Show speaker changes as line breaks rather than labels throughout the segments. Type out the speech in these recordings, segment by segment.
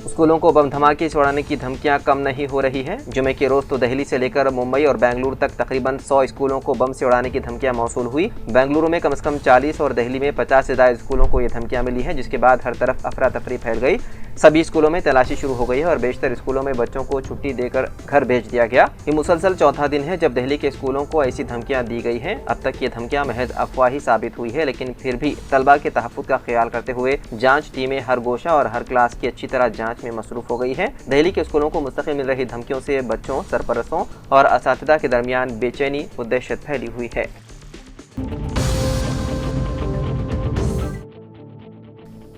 स्कूलों को बम धमाके से उड़ाने की धमकियां कम नहीं हो रही हैं। जुमे के रोज तो दिल्ली से लेकर मुंबई और बेंगलुरु तक तकरीबन 100 स्कूलों को बम से उड़ाने की धमकियां मौसूल हुई। बेंगलुरु में कम से कम 40 और दिल्ली में 50 से ज्यादा स्कूलों को ये धमकियां मिली हैं, जिसके बाद हर तरफ अफरा तफरी फैल गई। सभी स्कूलों में तलाशी शुरू हो गई है और बेशतर स्कूलों में बच्चों को छुट्टी देकर घर भेज दिया गया। ये मुसलसल चौथा दिन है जब दिल्ली के स्कूलों को ऐसी धमकियां दी गई हैं। अब तक ये धमकियां महज अफवाह ही साबित हुई है, लेकिन फिर भी तलबा के तहफ़्फ़ुज़ का ख्याल करते हुए जांच टीमें हर गोशा और हर क्लास की अच्छी तरह जांच में मसरूफ हो गई है। दिल्ली के स्कूलों को मुस्तकिल मिल रही धमकियों से बच्चों, सरपरस्तों और असातिज़ा के दरमियान बेचैनी व दहशत फैली हुई है।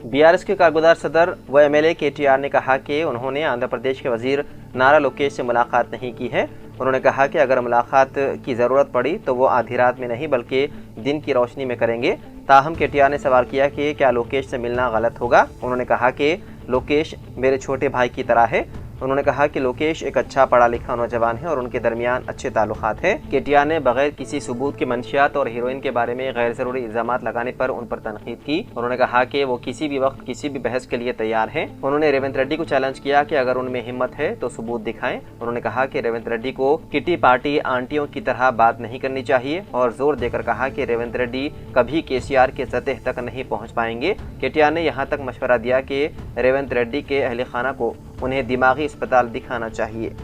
बीआरएस के कारगुजार सदर व एमएलए केटीआर ने कहा कि उन्होंने आंध्र प्रदेश के वजीर नारा लोकेश से मुलाकात नहीं की है। उन्होंने कहा कि अगर मुलाकात की ज़रूरत पड़ी तो वो आधी रात में नहीं बल्कि दिन की रोशनी में करेंगे। ताहम केटीआर ने सवाल किया कि क्या लोकेश से मिलना गलत होगा। उन्होंने कहा कि लोकेश मेरे छोटे भाई की तरह है। उन्होंने कहा कि लोकेश एक अच्छा पढ़ा लिखा नौजवान है और उनके दरमियान अच्छे ताल्लुकात है। केटीआर ने बगैर किसी सबूत के मंशियात और हीरोइन के बारे में गैर जरूरी इल्जामात लगाने पर उन पर तनकीद की। उन्होंने कहा कि वो किसी भी वक्त किसी भी बहस के लिए तैयार हैं। उन्होंने रेवंत रेड्डी को चैलेंज किया कि अगर उनमें हिम्मत है तो सबूत दिखाएं। उन्होंने कहा कि रेवंत रेड्डी को किटी पार्टी आंटियों की तरह बात नहीं करनी चाहिए और जोर देकर कहा कि रेवंत रेड्डी कभी केसीआर के सतह तक नहीं पहुँच पाएंगे। केटीआर ने यहाँ तक मशवरा दिया कि रेवंत रेड्डी के अहल खाना को उन्हें दिमागी अस्पताल दिखाना चाहिए।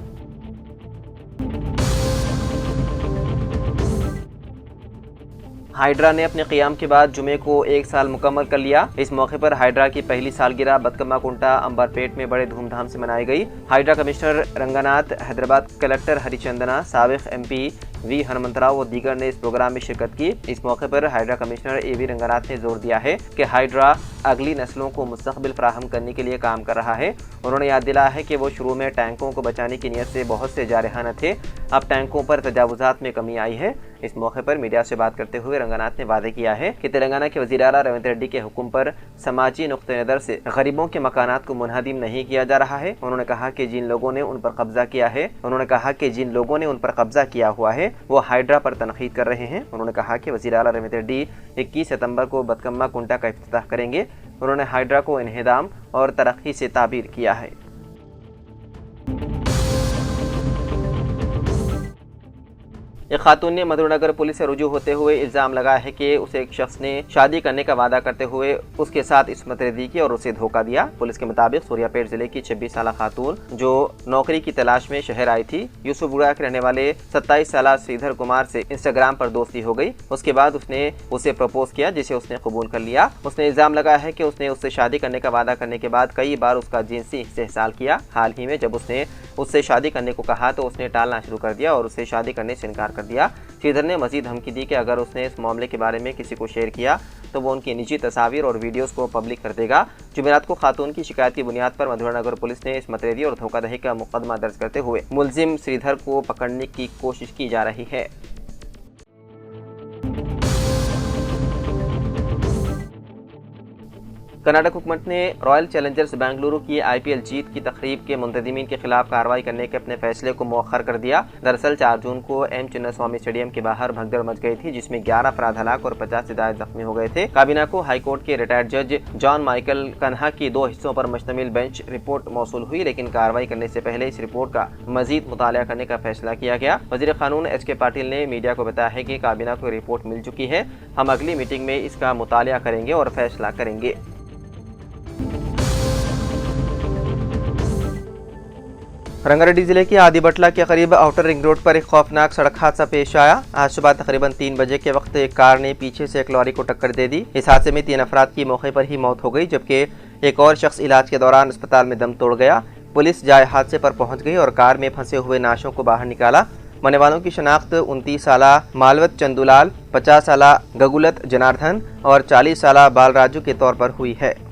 हाइड्रा ने अपने क़ियाम के बाद जुमे को 1 साल मुकम्मल कर लिया। इस मौके पर हाइड्रा की पहली सालगिरह बतकम्मा कुंटा अंबरपेट में बड़े धूमधाम से मनाई गई। हाइड्रा कमिश्नर रंगनाथ, हैदराबाद कलेक्टर हरिचंदना, साबिक एमपी वी हनुमंतराव व दीगर ने इस प्रोग्राम में शिरकत की। इस मौके पर हाइड्रा कमिश्नर एवी रंगनाथ ने जोर दिया है कि हाइड्रा अगली नस्लों को मुस्तकबिल फराहम करने के लिए काम कर रहा है। उन्होंने याद दिलाया है कि वो शुरू में टैंकों को बचाने की नीयत से बहुत से जारहाना थे, अब टैंकों पर तजावुजात में कमी आई है। इस मौके पर मीडिया से बात करते हुए रंगनाथ ने वादे किया है कि तेलंगाना के वज़ीर आला रेवंत रेड्डी के हुक्म पर समाजी नुक्ते नज़र से गरीबों के मकानात को मुनहदिम नहीं किया जा रहा है। उन्होंने कहा कि जिन लोगों ने उन पर कब्जा किया हुआ है वो हाइड्रा पर तनकीद कर रहे हैं। उन्होंने कहा कि वज़ीर आला रेवंत रेड्डी 21 सितंबर को बतकम्मा कुंटा का इफ्तिताह करेंगे। उन्होंने हाइड्रा को इन्हिदाम और तरक्की से ताबीर किया है। एक खातून ने मधुरनगर पुलिस से रुजू होते हुए इल्ज़ाम लगाया है कि उसे एक शख्स ने शादी करने का वादा करते हुए उसके साथ इस्मत रेज़ी की और उसे धोखा दिया। पुलिस के मुताबिक सूर्यापेट जिले की 26 साल खातून जो नौकरी की तलाश में शहर आई थी, यूसुफगुड़ा के रहने वाले 27 साल श्रीधर कुमार से इंस्टाग्राम पर दोस्ती हो गई। उसके बाद उसने उसे प्रपोज किया, जिसे उसने कबूल कर लिया। उसने इल्ज़ाम लगाया है कि उसने उससे शादी करने का वादा करने के बाद कई बार उसका जिनसी इस्तेहसाल किया। हाल ही में जब उसने उससे शादी करने को कहा तो उसने टालना शुरू कर दिया और उससे शादी करने से इनकार कर दिया। श्रीधर ने मजीद धमकी दी कि अगर उसने इस मामले के बारे में किसी को शेयर किया तो वो उनकी निजी तस्वीर और वीडियोस को पब्लिक कर देगा। जुमेरात को खातून की शिकायत की बुनियाद पर मधुरनगर पुलिस ने इस्मत रेज़ी और धोखाधड़ी का मुकदमा दर्ज करते हुए मुलजिम श्रीधर को पकड़ने की कोशिश की जा रही है। कर्नाटक हुकूमत ने रॉयल चैलेंजर्स बेंगलुरु की आईपीएल जीत की तकरीब के मुंतज़िमीन के खिलाफ कार्रवाई करने के अपने फैसले को मौखर कर दिया। दरअसल 4 जून को एम चिन्नास्वामी स्टेडियम के बाहर भगदड़ मच गई थी, जिसमें 11 अफराद हलाक और 50 से ज्यादा जख्मी हो गए थे। काबीना को हाईकोर्ट के रिटायर्ड जज जॉन माइकल कन्हा की 2 हिस्सों पर मुश्तमिल बेंच रिपोर्ट मौसूल हुई, लेकिन कार्रवाई करने से पहले इस रिपोर्ट का मजीद मुताला करने का फैसला किया गया। वज़ीर कानून एच.के. पाटिल ने मीडिया को बताया है कि काबीना को रिपोर्ट मिल चुकी है, हम अगली मीटिंग में इसका मुताला करेंगे और फैसला करेंगे। रंगारेड्डी जिले के आदिबटला के करीब आउटर रिंग रोड पर एक खौफनाक सड़क हादसा पेश आया। आज सुबह तकरीबन 3 बजे के वक्त एक कार ने पीछे से एक लॉरी को टक्कर दे दी। इस हादसे में 3 अफराद की मौके पर ही मौत हो गई, जबकि एक और शख्स इलाज के दौरान अस्पताल में दम तोड़ गया। पुलिस जाए हादसे पर पहुंच गई और कार में फंसे हुए नाशों को बाहर निकाला। मरने वालों की शनाख्त 29 साल मालवत चंदूलाल, 50 साल गगुलत जनार्दन और 40 साल बालराजू के तौर पर हुई है।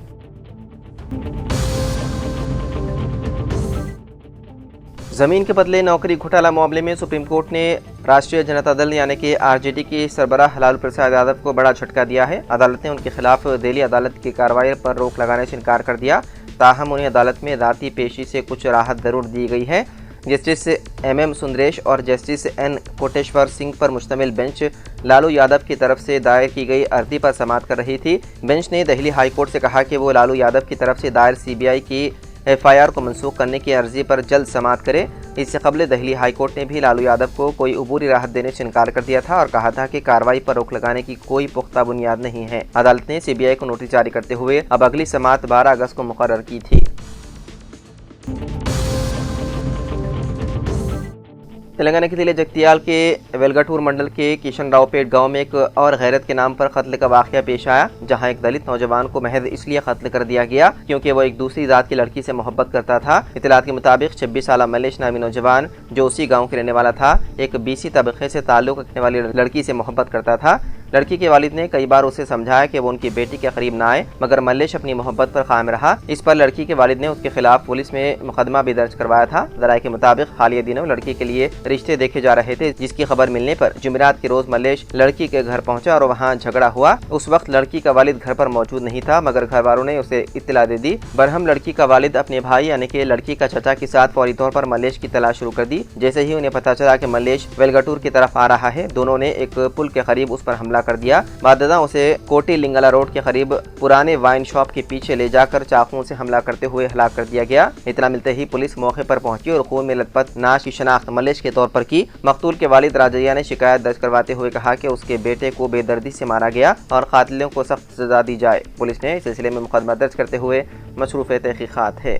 जमीन के बदले नौकरी घोटाला मामले में सुप्रीम कोर्ट ने राष्ट्रीय जनता दल यानी कि आरजेडी के सरबराह लालू प्रसाद यादव को बड़ा झटका दिया है। अदालत ने उनके खिलाफ दिल्ली अदालत की कार्रवाई पर रोक लगाने से इनकार कर दिया। ताहम उन्हें अदालत में ज़ाती पेशी से कुछ राहत जरूर दी गई है। जस्टिस MM सुंदरेश और जस्टिस N कोटेश्वर सिंह पर मुश्तमिल बेंच लालू यादव की तरफ से दायर की गई अर्जी पर समाअत कर रही थी। बेंच ने दिल्ली हाई कोर्ट से कहा कि वो लालू यादव की तरफ से दायर CBI की FIR को मनसूख करने की अर्जी पर जल्द समाअत करे। इससे कबल दिल्ली हाई कोर्ट ने भी लालू यादव को कोई अबूरी राहत देने से इनकार कर दिया था और कहा था कि कार्रवाई पर रोक लगाने की कोई पुख्ता बुनियाद नहीं है। अदालत ने CBI को नोटिस जारी करते हुए अब अगली समाअत 12 अगस्त को मुकर्रर की थी। तेलंगाना के जिले जगतियाल के वेलगटूर मंडल के किशन रावपेट गांव में एक और गैरत के नाम पर कत्ल का वाकया पेश आया, जहां एक दलित नौजवान को महज इसलिए कत्ल कर दिया गया क्योंकि वो एक दूसरी जात की लड़की से मोहब्बत करता था। इतलात के मुताबिक 26 साल मलेश नामी नौजवान जो उसी गाँव के रहने वाला था, एक BC तबके से ताल्लुक रखने वाली लड़की से मोहब्बत करता था। लड़की के वालिद ने कई बार उसे समझाया कि वो उनकी बेटी के करीब न आए, मगर मल्लेश अपनी मोहब्बत पर कायम रहा। इस पर लड़की के वालिद ने उसके खिलाफ पुलिस में मुकदमा भी दर्ज करवाया था। ज़राए के मुताबिक हालिया दिनों लड़की के लिए रिश्ते देखे जा रहे थे, जिसकी खबर मिलने पर जुमेरात के रोज मल्लेश लड़की के घर पहुंचा और वहां झगड़ा हुआ। उस वक्त लड़की का वालिद घर पर मौजूद नहीं था, मगर घर वालों ने उसे इत्तला दे दी। बरहम लड़की का वालिद अपने भाई यानी कि लड़की का चचा के साथ फौरी तौर पर मल्लेश की तलाश शुरू कर दी। जैसे ही उन्हें पता चला कि मल्लेश वेलगटूर की तरफ आ रहा है, दोनों ने एक पुल के करीब उस पर हमला कर दिया। उसे कोटी लिंगला रोड के करीब पुराने वाइन शॉप के पीछे ले जाकर चाकुओं से हमला करते हुए हलाक कर दिया गया। इतना मिलते ही पुलिस मौके पर पहुंची और खून में लथपथ नाश की शनाख्त मल्लेश के तौर पर की। मकतूल के वालिद राजैया ने शिकायत दर्ज करवाते हुए कहा कि उसके बेटे को बेदर्दी से मारा गया और कातिलों को सख्त सजा दी जाए। पुलिस ने इस सिलसिले में मुकदमा दर्ज करते हुए मशरूफ तहकीकात है।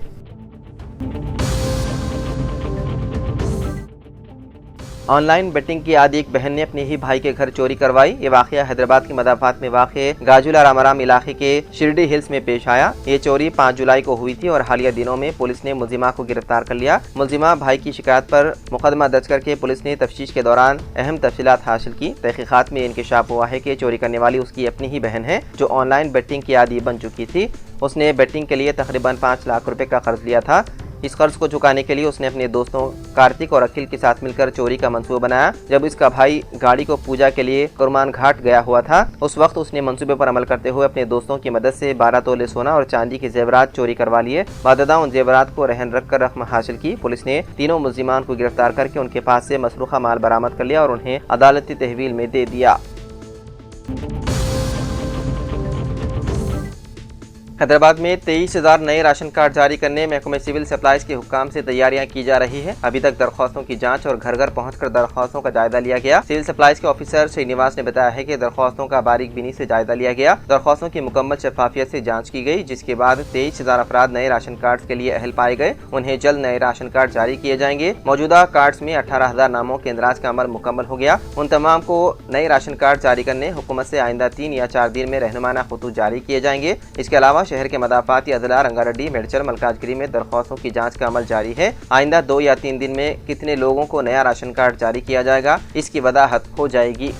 ऑनलाइन बेटिंग की आदी एक बहन ने अपने ही भाई के घर चोरी करवाई। ये वाकया हैदराबाद की मदाफात में वाक़े गाजुला रामाराम इलाके के शिरडी हिल्स में पेश आया। ये चोरी 5 जुलाई को हुई थी और हालिया दिनों में पुलिस ने मुलजिमा को गिरफ्तार कर लिया। मुलजिमा भाई की शिकायत पर मुकदमा दर्ज करके पुलिस ने तफ्तीश के दौरान अहम तफसीलात हासिल की। तहकीकात में इंकशाफ हुआ है कि चोरी करने वाली उसकी अपनी ही बहन है, जो ऑनलाइन बेटिंग की आदी बन चुकी थी। उसने बेटिंग के लिए तकरीबन 5 लाख रुपए का कर्ज लिया था। इस कर्ज को चुकाने के लिए उसने अपने दोस्तों कार्तिक और अखिल के साथ मिलकर चोरी का मंसूबा बनाया। जब इसका भाई गाड़ी को पूजा के लिए कुरमान घाट गया हुआ था, उस वक्त उसने मंसूबे पर अमल करते हुए अपने दोस्तों की मदद से 12 तोले सोना और चांदी के जेवरात चोरी करवा लिए। बाददा उन जेवरात को रहन रखकर रकम हासिल की। पुलिस ने तीनों मुलजिमान को गिरफ्तार करके उनके पास से मसरूखा माल बरामद कर लिया और उन्हें अदालती तहवील में दे दिया। हैदराबाद में 23,000 नए राशन कार्ड जारी करने महकमे सिविल सप्लाईज के हुक्काम से तैयारियां की जा रही है। अभी तक दरख्वास्तों की जांच और घर घर पहुंचकर दरख्वास्तों का जायजा लिया गया। सिविल सप्लाईज के ऑफिसर श्रीनिवास ने बताया है कि दरख्वास्तों का बारीक बीनी से जायजा लिया गया। दरख्वास्तों की मुकम्मल शफाफियत से जाँच की गई, जिसके बाद 23,000 अफराद नए राशन कार्ड के लिए अहल पाए गए। उन्हें जल्द नए राशन कार्ड जारी किए जाएंगे। मौजूदा कार्ड में 18,000 नामों के इंदराज का अमल मुकम्मल हो गया। उन तमाम को नए राशन कार्ड जारी करने हुकूमत से आइंदा 3 या 4 दिन में रहनुमाना खतूत जारी किए जाएंगे। इसके अलावा शहर के मदाफाती अजला रंगारेड्डी, मेडचल, मलकाजगिरी में दरख्वास्तों की जांच का अमल जारी है। आइंदा 2 या 3 दिन में कितने लोगों को नया राशन कार्ड जारी किया जाएगा, इसकी वदाहत हो जाएगी।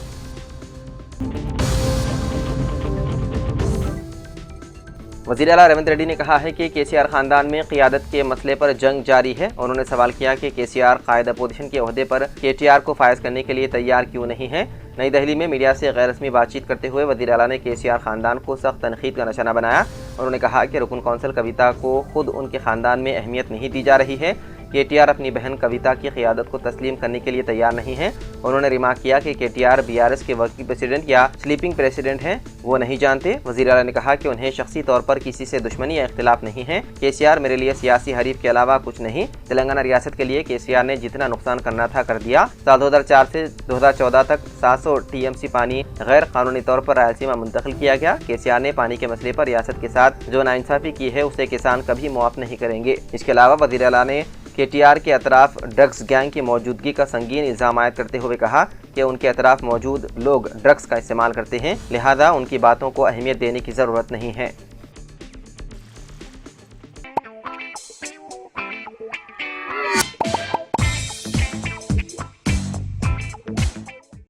वज़ीर आला रेवंत रेड्डी ने कहा है कि KCR खानदान में क़ियादत के मसले पर जंग जारी है। उन्होंने सवाल किया कि KCR कायद अपोजिशन के ओहदे पर KTR को फायज करने के लिए तैयार क्यों नहीं है। नई दिल्ली में मीडिया से गैर रस्मी बातचीत करते हुए वज़ीर आला ने KCR खानदान को सख्त तनकीद का निशाना बनाया। उन्होंने कहा कि रुकन कौंसिल कविता को खुद उनके खानदान में अहमियत नहीं दी जा रही है। KTR अपनी बहन कविता की क़ियादत को तस्लीम करने के लिए तैयार नहीं है। उन्होंने रिमार्क किया कि KTR BRS के वर्किंग प्रेसिडेंट या स्लीपिंग प्रेसिडेंट हैं, वो नहीं जानते। वज़ीर आला ने कहा कि उन्हें शख्सी तौर पर किसी से दुश्मनी या इख्तिलाफ नहीं है। KCR मेरे लिए सियासी हरीफ के अलावा कुछ नहीं। तेलंगाना रियासत के लिए KCR ने जितना नुकसान करना था कर दिया। साल 2004 से 2014 तक 700 TMC पानी गैर कानूनी तौर पर रायलसीमा मुंतकिल किया गया। KCR ने पानी के मसले पर रियासत के साथ जो नाइंसाफ़ी की है उसे किसान कभी मुआफ नहीं करेंगे। इसके अलावा वज़ीर आला ने KTR के अतराफ ड्रग्स गैंग की मौजूदगी का संगीन इल्ज़ाम आयद करते हुए कहा कि उनके अतराफ मौजूद लोग ड्रग्स का इस्तेमाल करते हैं, लिहाजा उनकी बातों को अहमियत देने की ज़रूरत नहीं है।